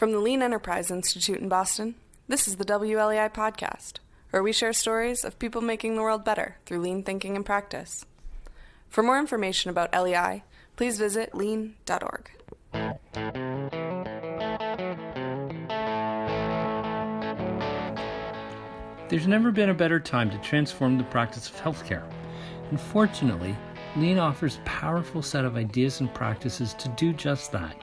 From the Lean Enterprise Institute in Boston, this is the WLEI podcast, where we share stories of people making the world better through lean thinking and practice. For more information about LEI, please visit lean.org. There's never been a better time to transform the practice of healthcare. And fortunately, Lean offers a powerful set of ideas and practices to do just that.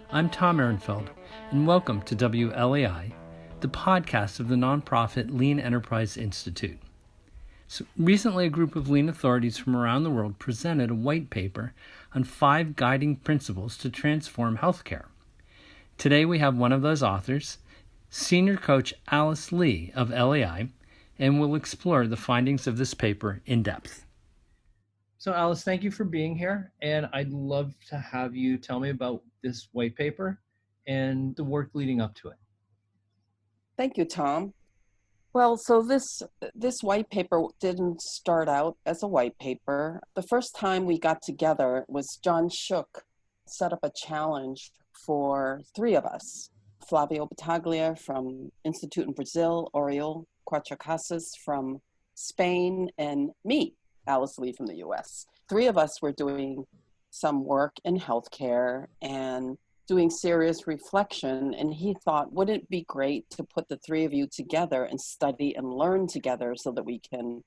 I'm Tom Ehrenfeld, and welcome to WLEI, the podcast of the nonprofit Lean Enterprise Institute. So recently, a group of Lean authorities from around the world presented a white paper on 5 guiding principles to transform healthcare. Today, we have one of those authors, Senior Coach Alice Lee of LEI, and we'll explore the findings of this paper in depth. So Alice, thank you for being here, and I'd love to have you tell me about this white paper and the work leading up to it. Thank you, Tom. Well, so this white paper didn't start out as a white paper. The first time we got together was John Shook set up a challenge for 3 of us. Flavio Battaglia from Institute in Brazil, Oriol Quattrocasas from Spain, and me, Alice Lee from the US. 3 of us were doing some work in healthcare and doing serious reflection, and he thought, wouldn't it be great to put the 3 of you together and study and learn together so that we can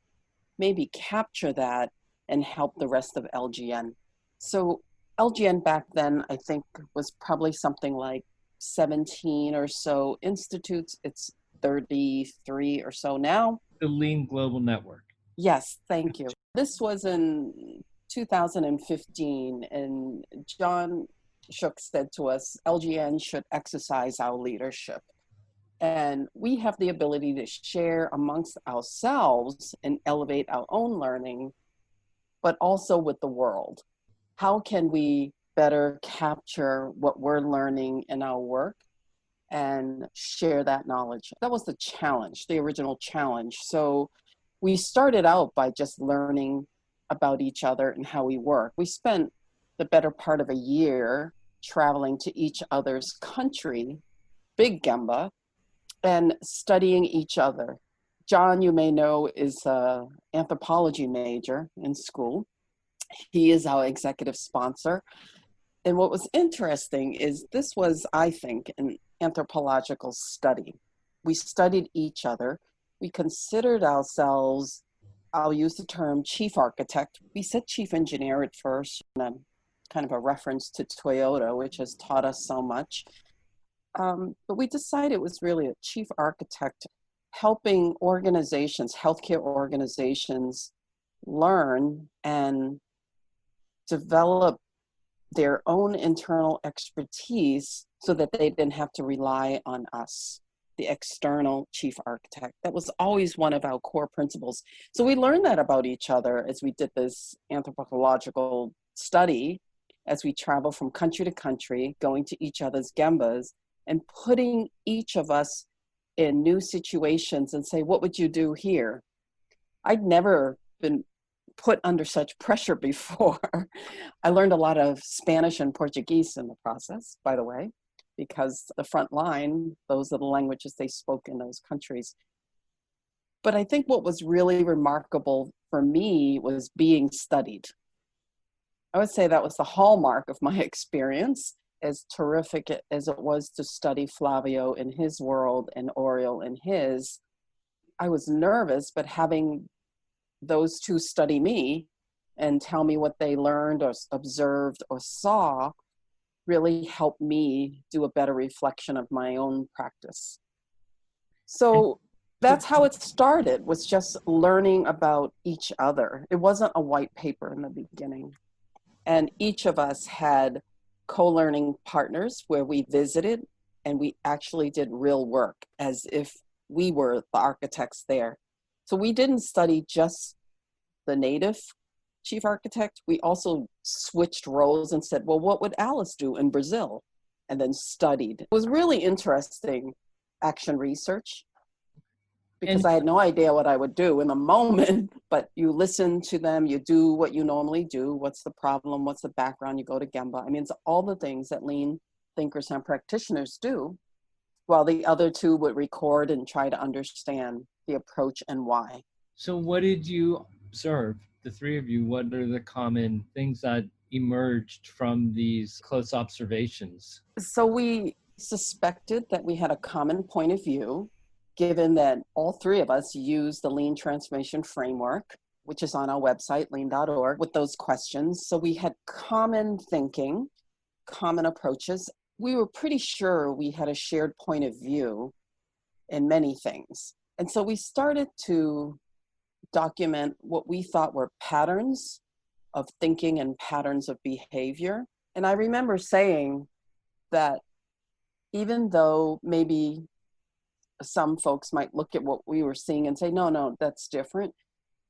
maybe capture that and help the rest of LGN. So LGN back then, I think, was probably something like 17 or so institutes. It's 33 or so now. The Lean Global Network. Yes, thank you. This was in 2015, and John Shook said to us, LGN should exercise our leadership. And we have the ability to share amongst ourselves and elevate our own learning, but also with the world. How can we better capture what we're learning in our work and share that knowledge? That was the challenge, the original challenge. So we started out by just learning about each other and how we work. We spent the better part of a year traveling to each other's country, Big Gemba, and studying each other. John, you may know, is an anthropology major in school. He is our executive sponsor. And what was interesting is this was, I think, an anthropological study. We studied each other. We considered ourselves, I'll use the term chief architect. We said chief engineer at first, and kind of a reference to Toyota, which has taught us so much. But we decided it was really a chief architect helping organizations, healthcare organizations, learn and develop their own internal expertise so that they didn't have to rely on us, the external chief architect. That was always one of our core principles. So we learned that about each other as we did this anthropological study, as we travel from country to country, going to each other's gembas and putting each of us in new situations and say, what would you do here? I'd never been put under such pressure before. I learned a lot of Spanish and Portuguese in the process, by the way, because the front line, those are the languages they spoke in those countries. But I think what was really remarkable for me was being studied. I would say that was the hallmark of my experience, as terrific as it was to study Flavio in his world and Oriol in his. I was nervous, but having those 2 study me and tell me what they learned or observed or saw really helped me do a better reflection of my own practice. So that's how it started, was just learning about each other. It wasn't a white paper in the beginning. And each of us had co-learning partners where we visited and we actually did real work as if we were the architects there. So we didn't study just the native chief architect. We also switched roles and said, well, what would Alice do in Brazil? And then studied. It was really interesting action research because I had no idea what I would do in the moment, but you listen to them, you do what you normally do. What's the problem? What's the background? You go to Gemba. I mean, it's all the things that lean thinkers and practitioners do, while the other two would record and try to understand the approach and why. So what did you observe, the three of you? What are the common things that emerged from these close observations? So we suspected that we had a common point of view, given that all three of us use the Lean Transformation Framework, which is on our website, lean.org, with those questions. So we had common thinking, common approaches. We were pretty sure we had a shared point of view in many things. And so we started to document what we thought were patterns of thinking and patterns of behavior. And I remember saying that even though maybe some folks might look at what we were seeing and say, no, that's different,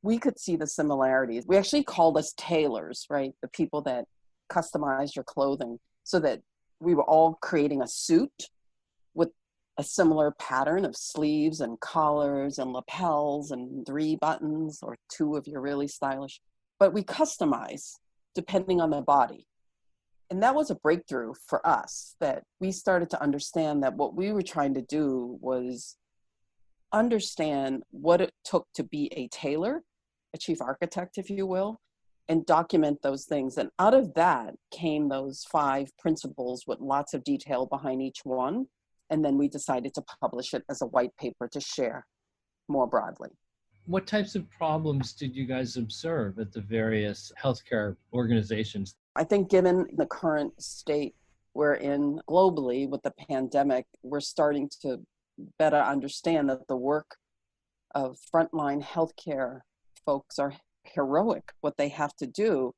we could see the similarities. We actually called us tailors, right? The people that customize your clothing, so that we were all creating a suit with a similar pattern of sleeves and collars and lapels and 3 buttons or 2 if you're really stylish. But we customize depending on the body. And that was a breakthrough for us, that we started to understand that what we were trying to do was understand what it took to be a tailor, a chief architect, if you will, and document those things. And out of that came those 5 principles with lots of detail behind each one. And then we decided to publish it as a white paper to share more broadly. What types of problems did you guys observe at the various healthcare organizations? I think given the current state we're in globally with the pandemic, we're starting to better understand that the work of frontline healthcare folks are heroic, what they have to do.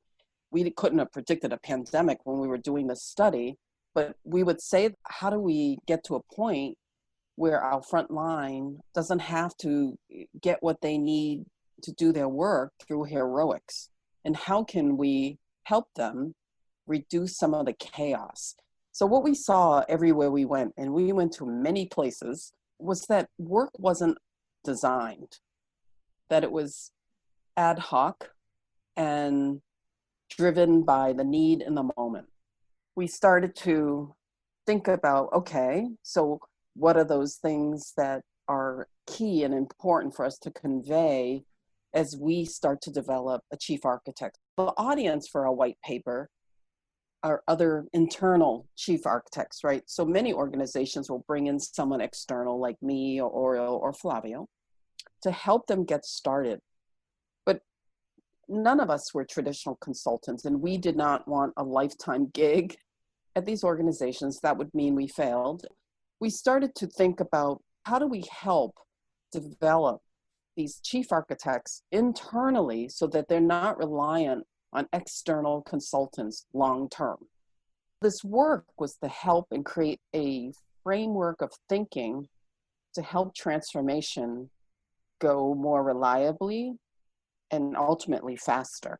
We couldn't have predicted a pandemic when we were doing this study, but we would say, how do we get to a point where our front line doesn't have to get what they need to do their work through heroics? And how can we help them reduce some of the chaos? So what we saw everywhere we went, and we went to many places, was that work wasn't designed, that it was ad hoc and driven by the need in the moment. We started to think about, okay, so what are those things that are key and important for us to convey as we start to develop a chief architect? The audience for a white paper are other internal chief architects, right? So many organizations will bring in someone external like me or Oriel or Flavio to help them get started. But none of us were traditional consultants, and we did not want a lifetime gig at these organizations. That would mean we failed. We started to think about, how do we help develop these chief architects internally so that they're not reliant on external consultants long term? This work was to help and create a framework of thinking to help transformation go more reliably and ultimately faster.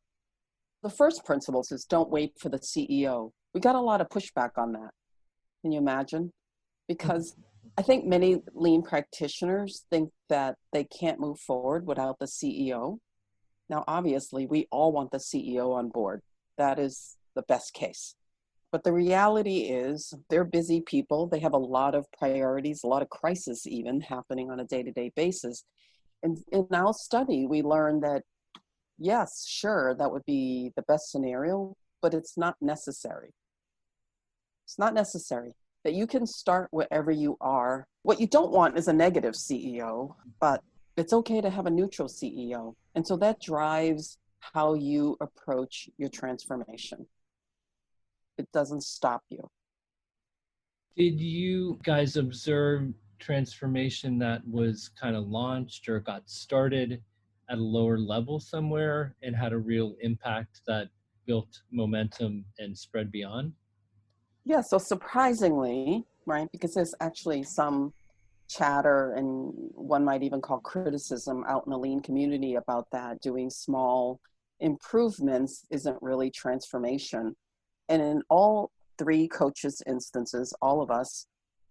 The first principle is don't wait for the CEO. We got a lot of pushback on that. Can you imagine? Because I think many lean practitioners think that they can't move forward without the CEO. Now, obviously, we all want the CEO on board. That is the best case. But the reality is they're busy people. They have a lot of priorities, a lot of crises even happening on a day-to-day basis. And in our study, we learned that, yes, sure, that would be the best scenario, but it's not necessary. It's not necessary. That you can start wherever you are. What you don't want is a negative CEO, but it's okay to have a neutral CEO. And so that drives how you approach your transformation. It doesn't stop you. Did you guys observe transformation that was kind of launched or got started at a lower level somewhere and had a real impact that built momentum and spread beyond? Yeah, so surprisingly, right, because there's actually some chatter and one might even call criticism out in the lean community about that, doing small improvements isn't really transformation. And in all 3 coaches' instances, all of us,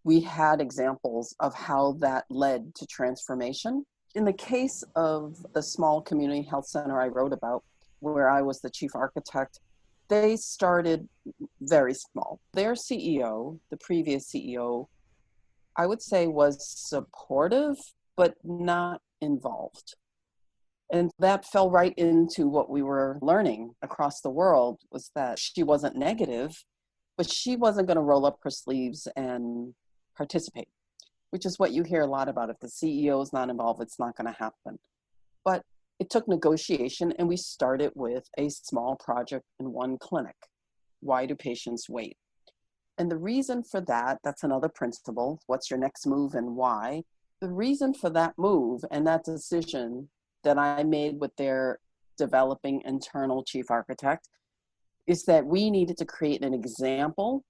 we had examples of how that led to transformation. In the case of the small community health center I wrote about, where I was the chief architect, They started very small. Their CEO, the previous CEO, I would say was supportive, but not involved. And that fell right into what we were learning across the world, was that she wasn't negative, but she wasn't going to roll up her sleeves and participate, which is what you hear a lot about. If the CEO is not involved, it's not going to happen. But it took negotiation, and we started with a small project in one clinic. Why do patients wait? And the reason for that, that's another principle. What's your next move and why? The reason for that move and that decision that I made with their developing internal chief architect is that we needed to create an example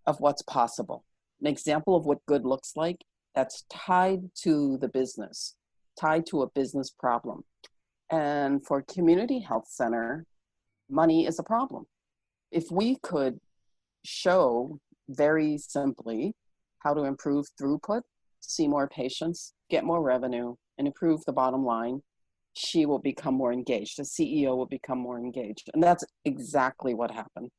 of what's possible, an example of what good looks like that's tied to the business, tied to a business problem. And for community health center, money is a problem. If we could show very simply how to improve throughput, see more patients, get more revenue, and improve the bottom line, she will become more engaged. The CEO will become more engaged. And that's exactly what happened,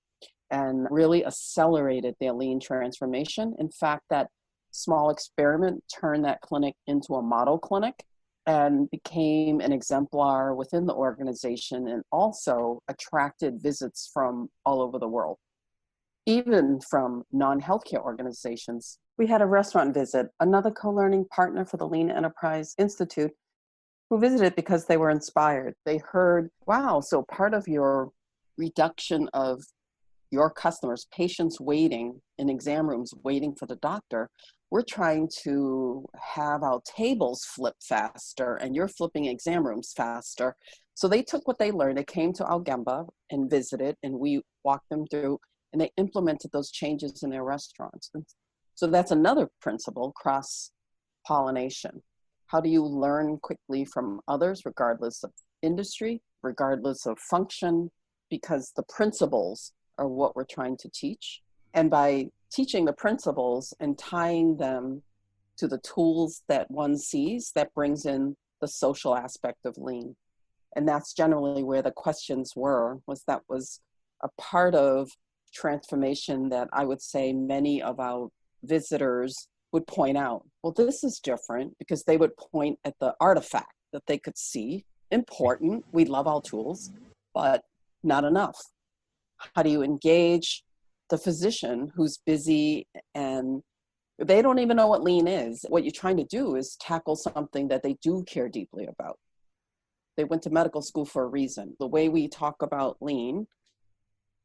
and really accelerated their lean transformation. In fact, that small experiment turned that clinic into a model clinic and became an exemplar within the organization, and also attracted visits from all over the world, even from non-healthcare organizations. We had a restaurant visit, another co-learning partner for the Lean Enterprise Institute, who visited because they were inspired. They heard, wow, so part of your reduction of your customers, patients waiting in exam rooms, waiting for the doctor, we're trying to have our tables flip faster, and you're flipping exam rooms faster. So they took what they learned, they came to Algemba and visited, and we walked them through, and they implemented those changes in their restaurants. And so that's another principle, cross-pollination. How do you learn quickly from others, regardless of industry, regardless of function, because the principles are what we're trying to teach. And by teaching the principles and tying them to the tools that one sees, that brings in the social aspect of lean. And that's generally where the questions were, was a part of transformation that I would say many of our visitors would point out. Well, this is different, because they would point at the artifact that they could see. Important, we love all tools, but not enough. How do you engage the physician who's busy and they don't even know what lean is? What you're trying to do is tackle something that they do care deeply about. They went to medical school for a reason. The way we talk about lean,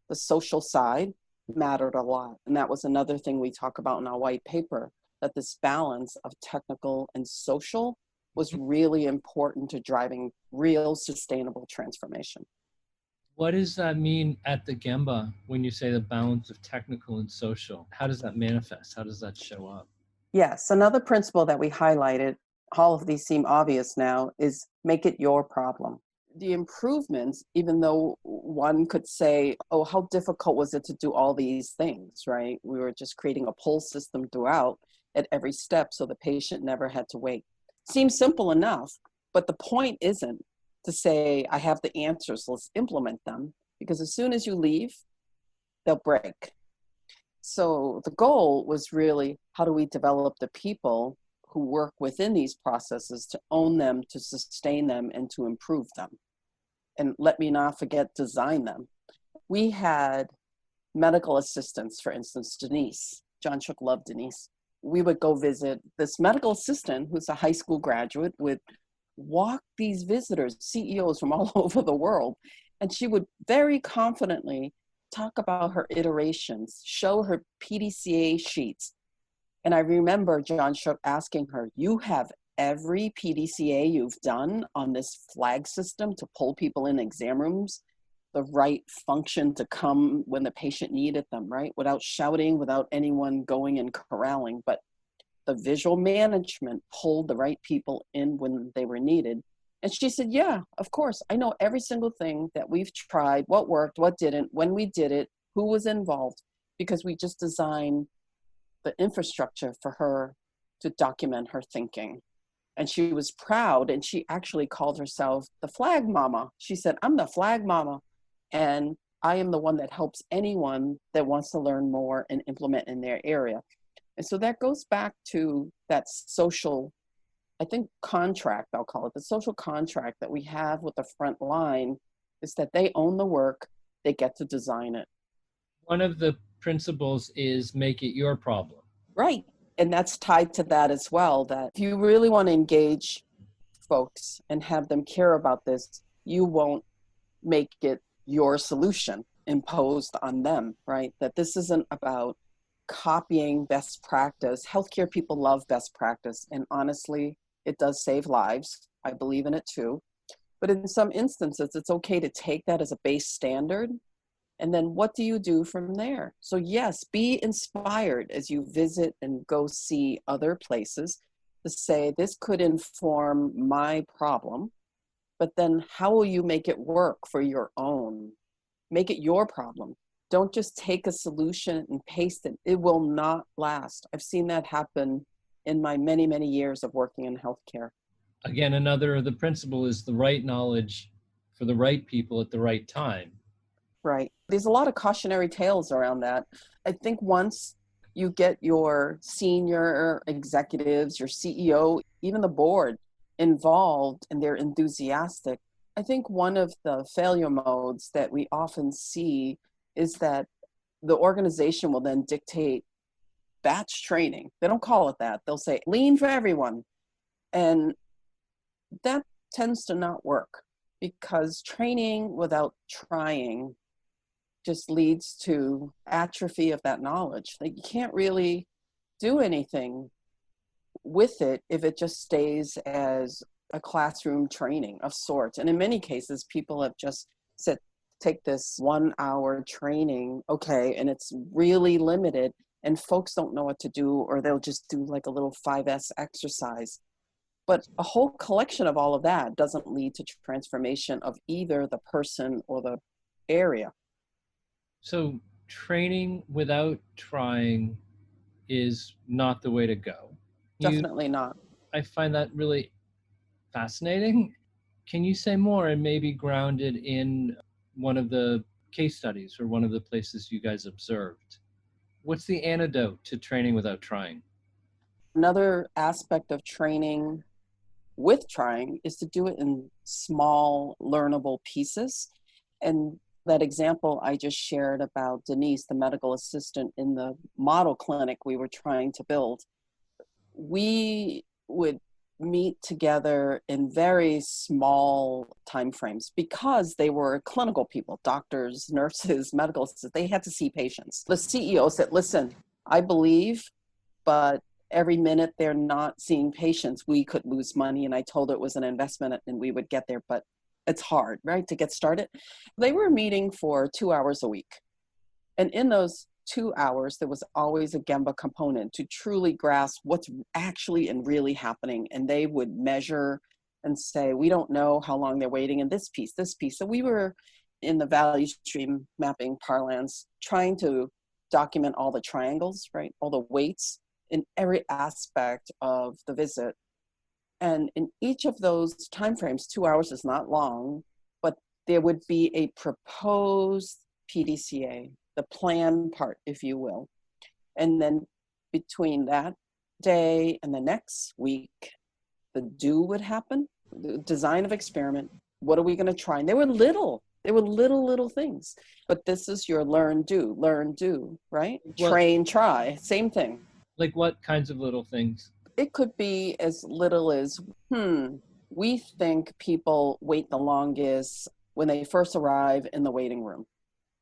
the social side, mattered a lot. And that was another thing we talk about in our white paper, that this balance of technical and social was really important to driving real sustainable transformation. What does that mean at the Gemba when you say the balance of technical and social? How does that manifest? How does that show up? Yes, another principle that we highlighted, all of these seem obvious now, is make it your problem. The improvements, even though one could say, oh, how difficult was it to do all these things, right? We were just creating a pull system throughout at every step so the patient never had to wait. Seems simple enough, but the point isn't to say, I have the answers, let's implement them, because as soon as you leave, they'll break. So the goal was really, how do we develop the people who work within these processes to own them, to sustain them, and to improve them? And let me not forget, design them. We had medical assistants, for instance, Denise. John Shook loved Denise. We would go visit this medical assistant who's a high school graduate, would walk these visitors, CEOs from all over the world, and she would very confidently talk about her iterations, show her PDCA sheets. And I remember John Shook asking her, you have every PDCA you've done on this flag system to pull people in exam rooms, the right function to come when the patient needed them, right? Without shouting, without anyone going and corralling, but the visual management pulled the right people in when they were needed. And she said, yeah, of course. I know every single thing that we've tried, what worked, what didn't, when we did it, who was involved, because we just designed the infrastructure for her to document her thinking. And she was proud, and she actually called herself the flag mama. She said, I'm the flag mama. And I am the one that helps anyone that wants to learn more and implement in their area. And so that goes back to that social, I think, contract, I'll call it, the social contract that we have with the front line is that they own the work, they get to design it. One of the principles is make it your problem. Right. And that's tied to that as well, that if you really want to engage folks and have them care about this, you won't make it your solution imposed on them, right? That this isn't about copying best practice. Healthcare people love best practice, and honestly, it does save lives. I believe in it too. But in some instances, it's okay to take that as a base standard. And then what do you do from there? So yes, be inspired as you visit and go see other places to say, this could inform my problem, but then how will you make it work for your own? Make it your problem. Don't just take a solution and paste it. It will not last. I've seen that happen in my many, many years of working in healthcare. Again, another of the principle is the right knowledge for the right people at the right time. Right. There's a lot of cautionary tales around that. I think once you get your senior executives, your CEO, even the board involved and they're enthusiastic, I think one of the failure modes that we often see is that the organization will then dictate batch training. They don't call it that. They'll say lean for everyone. And that tends to not work because training without trying just leads to atrophy of that knowledge. Like you can't really do anything with it if it just stays as a classroom training of sorts. And in many cases, people have just said, take this 1 hour training, okay, and it's really limited, and folks don't know what to do, or they'll just do like a little 5S exercise. But a whole collection of all of that doesn't lead to transformation of either the person or the area. So training without trying is not the way to go. Definitely not. I find that really fascinating. Can you say more and maybe grounded in one of the case studies or one of the places you guys observed? What's the antidote to training without trying? Another aspect of training with trying is to do it in small, learnable pieces. And that example I just shared about Denise, the medical assistant in the model clinic we were trying to build, we would meet together in very small timeframes because they were clinical people, doctors, nurses, medical assistants. They had to see patients. The CEO said, listen, I believe, but every minute they're not seeing patients, we could lose money. And I told her it was an investment and we would get there, but it's hard, right, to get started. They were meeting for 2 hours a week. And in those 2 hours, there was always a Gemba component to truly grasp what's actually and really happening. And they would measure and say, we don't know how long they're waiting in this piece, this piece. So we were in the value stream mapping parlance, trying to document all the triangles, right, all the weights in every aspect of the visit. And in each of those timeframes, 2 hours is not long, but there would be a proposed PDCA, the plan part, if you will. And then between that day and the next week, the do would happen, the design of experiment. What are we going to try? And they were little things. But this is your learn, do, right? Well, train, try, same thing. Like what kinds of little things? It could be as little as, we think people wait the longest when they first arrive in the waiting room.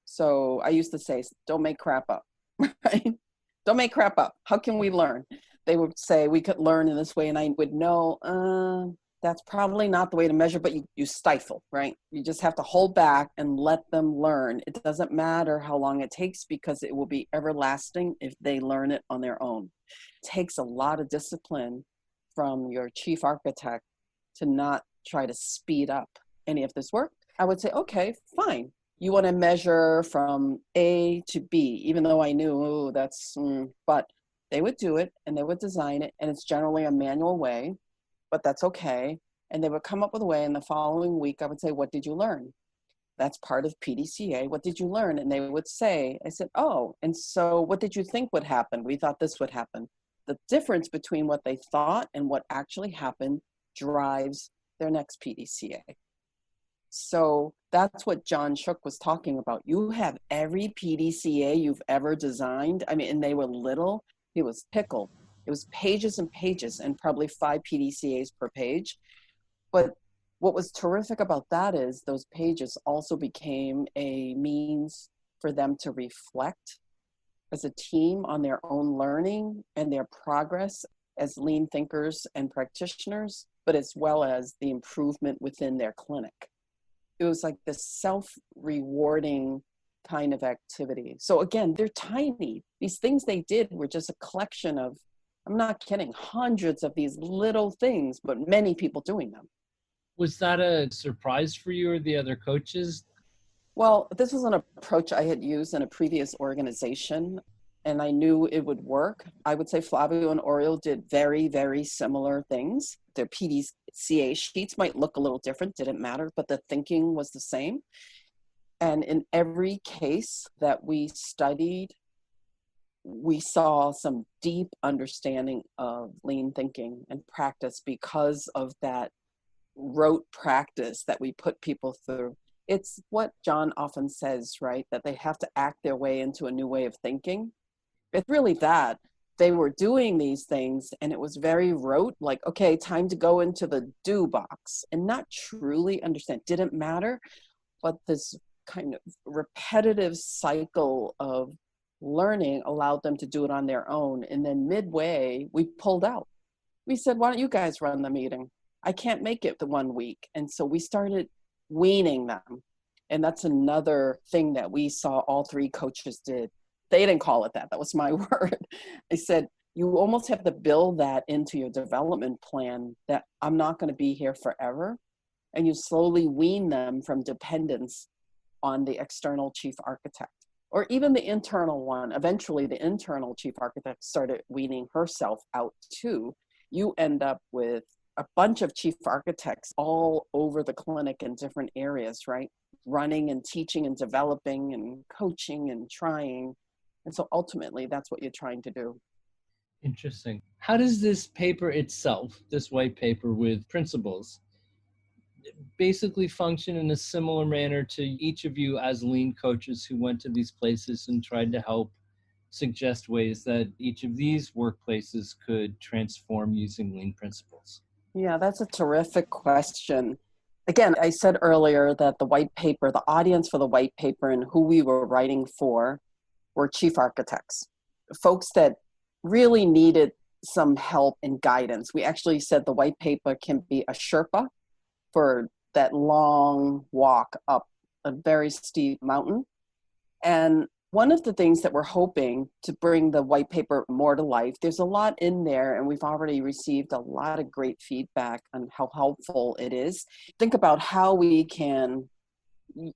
So I used to say, don't make crap up, right? Don't make crap up. How can we learn? They would say we could learn in this way, and I would know, that's probably not the way to measure, but you stifle, right? You just have to hold back and let them learn. It doesn't matter how long it takes because it will be everlasting if they learn it on their own. It takes a lot of discipline from your chief architect to not try to speed up any of this work. I would say, okay, fine. You want to measure from A to B, even though I knew but they would do it and they would design it, and it's generally a manual way, but that's okay. And they would come up with a way, and the following week I would say, what did you learn? That's part of PDCA. What did you learn? And they would say, I said, oh, and so what did you think would happen? We thought this would happen. The difference between what they thought and what actually happened drives their next PDCA. So that's what John Shook was talking about. You have every PDCA you've ever designed. I mean, and they were little. It was pickled. It was pages and pages and probably 5 PDCAs per page. But what was terrific about that is those pages also became a means for them to reflect as a team on their own learning and their progress as lean thinkers and practitioners, but as well as the improvement within their clinic. It was like this self-rewarding kind of activity. So again, they're tiny. These things they did were just a collection of, I'm not kidding, hundreds of these little things, but many people doing them. Was that a surprise for you or the other coaches? Well, this was an approach I had used in a previous organization, and I knew it would work. I would say Flavio and Oriol did very, very similar things. Their PDCA sheets might look a little different, didn't matter, but the thinking was the same. And in every case that we studied, we saw some deep understanding of lean thinking and practice because of that rote practice that we put people through. It's what John often says, right? That they have to act their way into a new way of thinking. It's really that. They were doing these things and it was very rote, like, okay, time to go into the do box, and not truly understand. Didn't matter, but this kind of repetitive cycle of learning allowed them to do it on their own. And then midway, we pulled out. We said, why don't you guys run the meeting? I can't make it the 1 week. And so we started weaning them. And that's another thing that we saw all 3 coaches did. They didn't call it that. That was my word. I said, you almost have to build that into your development plan, that I'm not going to be here forever. And you slowly wean them from dependence on the external chief architect, or even the internal one. Eventually, the internal chief architect started weaning herself out too. You end up with a bunch of chief architects all over the clinic in different areas, right? Running and teaching and developing and coaching and trying. And so ultimately, that's what you're trying to do. Interesting. How does this paper itself, this white paper with principles, basically function in a similar manner to each of you as lean coaches who went to these places and tried to help suggest ways that each of these workplaces could transform using lean principles? Yeah, that's a terrific question. Again, I said earlier that the white paper, the audience for the white paper and who we were writing for were chief architects, folks that really needed some help and guidance. We actually said the white paper can be a Sherpa for that long walk up a very steep mountain. And one of the things that we're hoping to bring the white paper more to life, there's a lot in there, and we've already received a lot of great feedback on how helpful it is. Think about how we can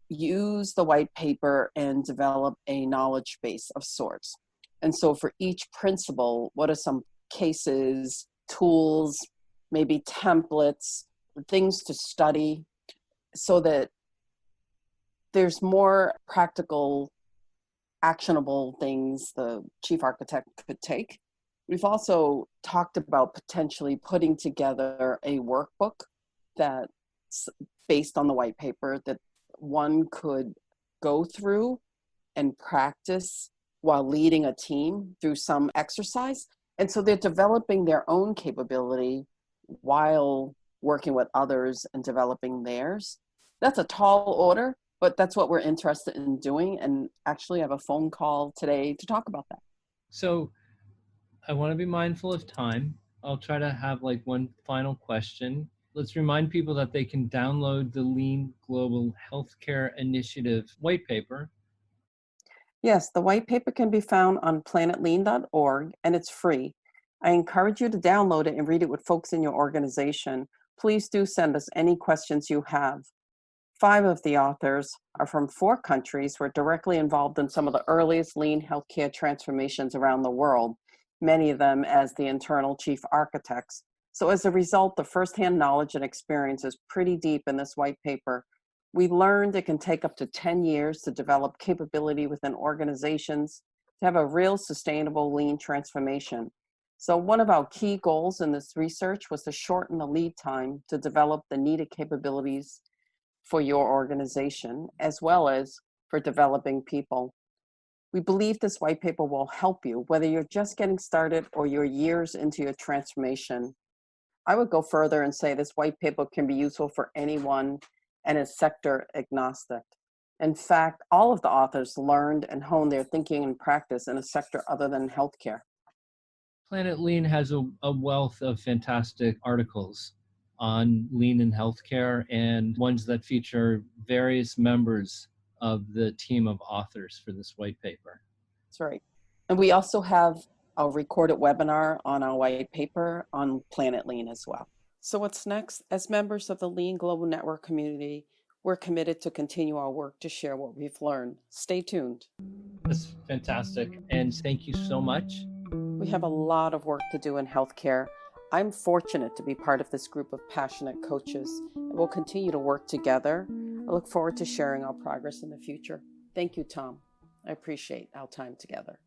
use the white paper and develop a knowledge base of sorts. And so for each principle, what are some cases, tools, maybe templates, things to study, so that there's more practical, actionable things the chief architect could take. We've also talked about potentially putting together a workbook that's based on the white paper that one could go through and practice while leading a team through some exercise. And so they're developing their own capability while working with others and developing theirs. That's a tall order, but that's what we're interested in doing. And actually I have a phone call today to talk about that. So I want to be mindful of time. I'll try to have like one final question. Let's remind people that they can download the Lean Global Healthcare Initiative white paper. Yes, the white paper can be found on planetlean.org and it's free. I encourage you to download it and read it with folks in your organization. Please do send us any questions you have. 5 of the authors are from 4 countries who are directly involved in some of the earliest lean healthcare transformations around the world, many of them as the internal chief architects. So as a result, the firsthand knowledge and experience is pretty deep in this white paper. We learned it can take up to 10 years to develop capability within organizations to have a real sustainable lean transformation. So one of our key goals in this research was to shorten the lead time to develop the needed capabilities for your organization, as well as for developing people. We believe this white paper will help you, whether you're just getting started or you're years into your transformation. I would go further and say this white paper can be useful for anyone and is sector agnostic. In fact, all of the authors learned and honed their thinking and practice in a sector other than healthcare. Planet Lean has a wealth of fantastic articles on lean in healthcare and ones that feature various members of the team of authors for this white paper. That's right. And we also have a recorded webinar on our white paper on Planet Lean as well. So what's next? As members of the Lean Global Network community, we're committed to continue our work to share what we've learned. Stay tuned. That's fantastic. And thank you so much. We have a lot of work to do in healthcare. I'm fortunate to be part of this group of passionate coaches, and we'll continue to work together. I look forward to sharing our progress in the future. Thank you, Tom. I appreciate our time together.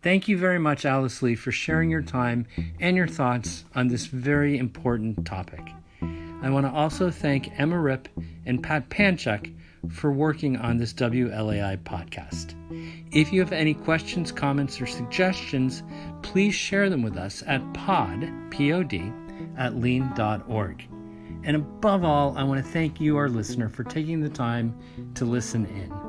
Thank you very much, Alice Lee, for sharing your time and your thoughts on this very important topic. I want to also thank Emma Ripp and Pat Panchuk for working on this WLAI podcast. If you have any questions, comments, or suggestions, please share them with us at pod@lean.org. And above all, I want to thank you, our listener, for taking the time to listen in.